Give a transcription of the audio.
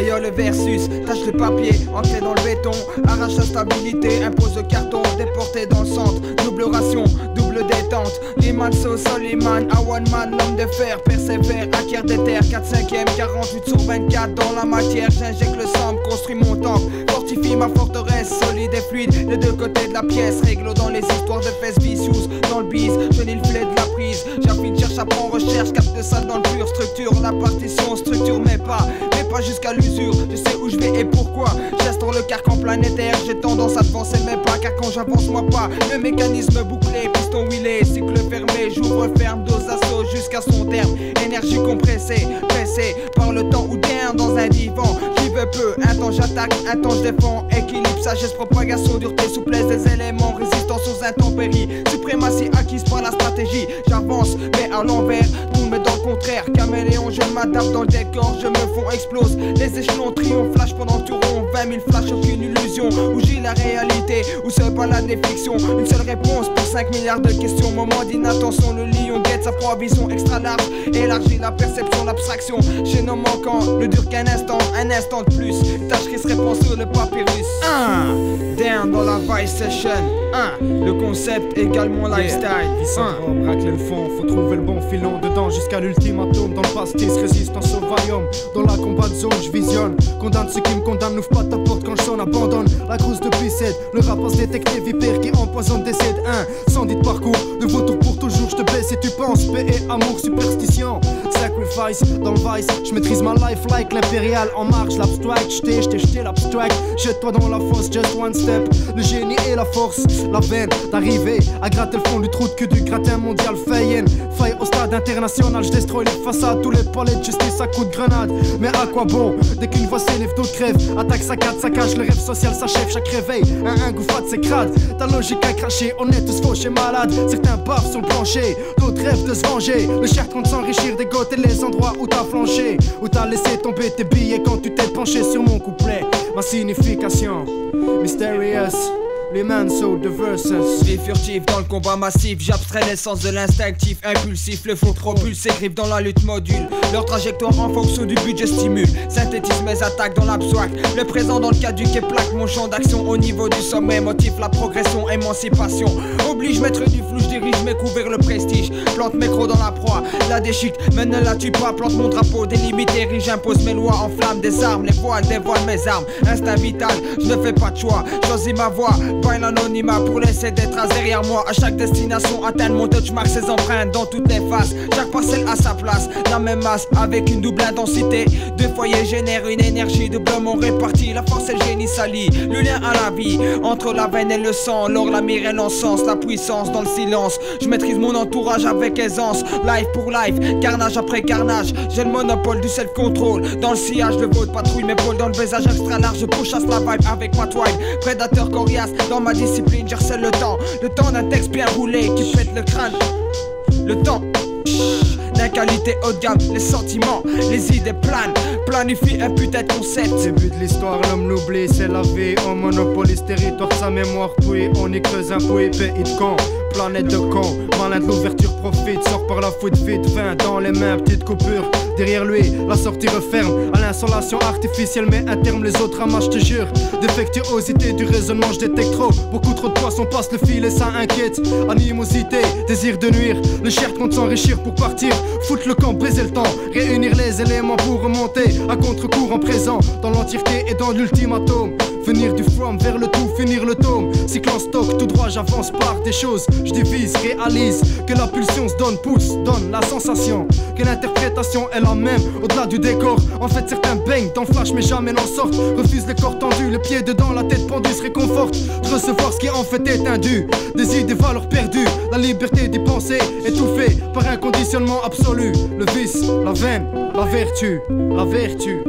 Yo le versus, tâche le papier, ancré dans le béton, arrache la stabilité, impose le carton, déporté dans le centre, double ration, double détente, Liman So Soliman, a one man, l'homme de fer, persévère, acquiert des terres, 4/5e, 48/24 dans la matière, j'injecte le sang, construis mon temple, fortifie ma forteresse, solide et fluide, les deux côtés de la pièce, réglo dans les histoires de fesses vicious, dans le bise, je lis le filet de la prise, j'affine, cherche, apprends, recherche, capte de salle dans le pur, structure la partition, structure mais pas jusqu'à l'usure, je sais où je vais et pourquoi, j'instaure le carcan planétaire, j'ai tendance à devancer mes pas, car quand j'avance moi pas, le mécanisme bouclé, piston wheelé, cycle fermé, j'ouvre, ferme, dose assaut jusqu'à son terme, énergie compressée, pressée par le temps ou bien dans un divan, j'y veux peu, un temps j'attaque, un temps je défends, équilibre, sagesse, propagation, dureté, souplesse des éléments, résistance aux intempéries, suprématie acquise par la stratégie, j'avance mais à l'envers, tout me dans le contraire, caméléon, je m'adapte dans le décor, je me fonds, explose, les échelons triomphent, flash pendant que tu ronds, 20 000 flashs, aucune illusion, où j'ai la réalité, où se baladent les fictions, une seule réponse pour 5 milliards de questions, moment d'inattention, le lion guette sa proie, vision extra large, élargit la perception, l'abstraction, chez nos manquants, ne dure qu'un instant de plus, tâche qui se répand sur le papyrus. Down dans la vice session, le concept également lifestyle. Racle le fond, faut trouver le bon filon dedans jusqu'à l'ultimatum. Dans le pastis, résistance au valium. Dans la combat de zone, je visionne. Condamne ceux qui me condamnent, n'ouvre pas ta porte quand je sonne, abandonne. La crousse de Picède, le rapport détecté, vipère qui empoisonne décède. 100 dit de parcours, de vautour pour toujours, je te baisse et tu penses. Paix et amour, superstition, sacrifice. Dans le vice, je maîtrise ma life like l'impérial. En marche, l'abstract, j't'ai jeté l'abstract. Jette-toi dans la fosse, just one step. Le génie et la force, la veine d'arriver à gratter le fond du trou de cul du gratin mondial. Faille au stade international, je destroy les façades, tous les palais de justice à coups de grenade. Mais à quoi bon, dès qu'une voix s'élève, d'autres crèvent. Attaque, saccade, saccage, le rêve social s'achève chaque réveil. Un gouffat c'est crade, ta logique a craché, on est tous fauchés malades. Certains bavent sur le plancher, d'autres rêvent de se venger. Le cher compte s'enrichir, dégoter les endroits où t'as flanché, où t'as laissé tomber tes billets quand tu t'es penché sur mon couplet. Ma signification, mysterious. Les man so the verses. Vie furtive dans le combat massif, j'abstrais l'essence de l'instinctif, impulsif, le fond propulsé, griffe dans la lutte module. Leur trajectoire en fonction du budget stimule, synthétise mes attaques dans l'abstract, le présent dans le caduc et plaque mon champ d'action au niveau du sommet, motive la progression, émancipation. Oblige maître du flou, je dirige mes coups vers le prestige, plante mes crocs dans la proie, la déchique, mais ne la tue pas, plante mon drapeau, délimité, rige, impose mes lois, enflamme des armes, les voiles dévoilent mes armes, instinct vital, je ne fais pas de choix, choisis ma voie. Pas l'anonymat pour laisser des traces derrière moi. À chaque destination atteindre mon touch marque ses empreintes dans toutes les faces. Chaque parcelle à sa place, la même masse avec une double intensité. Deux foyers génèrent une énergie doublement répartie. La force et le génie s'allient, le lien à la vie entre la veine et le sang. L'or, la mire et l'encens, la puissance dans le silence. Je maîtrise mon entourage avec aisance. Life pour life, carnage après carnage. J'ai le monopole du self-control. Dans le sillage, le vôtre patrouille mes pôles. Dans le baisage extra large, je pourchasse la vibe avec ma tribe. Prédateur coriace, dans ma discipline, j'harcèle le temps d'un texte bien roulé qui pète le crâne. Le temps d'un qualité haut de gamme, les sentiments, les idées planent, planifie un putain de concept. Début de l'histoire, l'homme l'oublie, c'est la vie. On monopolise territoire de sa mémoire, puis on y creuse un puits, pays de con. Planète de con, malin de l'ouverture profite, sort par la fuite vite, 20 dans les mains, petite coupure. Derrière lui, la sortie referme à l'insolation artificielle, mais un terme, les autres amas, je te jure. Défectuosité du raisonnement, je détecte trop. Beaucoup trop de poissons passent le fil et ça inquiète. Animosité, désir de nuire, le cher compte s'enrichir pour partir. Foutre le camp, baiser le temps, réunir les éléments pour remonter à contre-courant présent, dans l'entièreté et dans l'ultimatum. Venir du from vers le tout, finir le tome. Cycle en stock, tout droit, j'avance par des choses. Je divise, réalise que la pulsion se donne, pousse, donne la sensation que l'interprétation est la même au-delà du décor. En fait, certains baignent dans le flash, mais jamais n'en sortent. Refusent les corps tendus, les pieds dedans, la tête pendue se réconforte de recevoir ce qui en fait est indu. Des idées, valeurs perdues, la liberté d'y penser, étouffée par un conditionnement absolu. Le vice, la veine, la vertu, la vertu.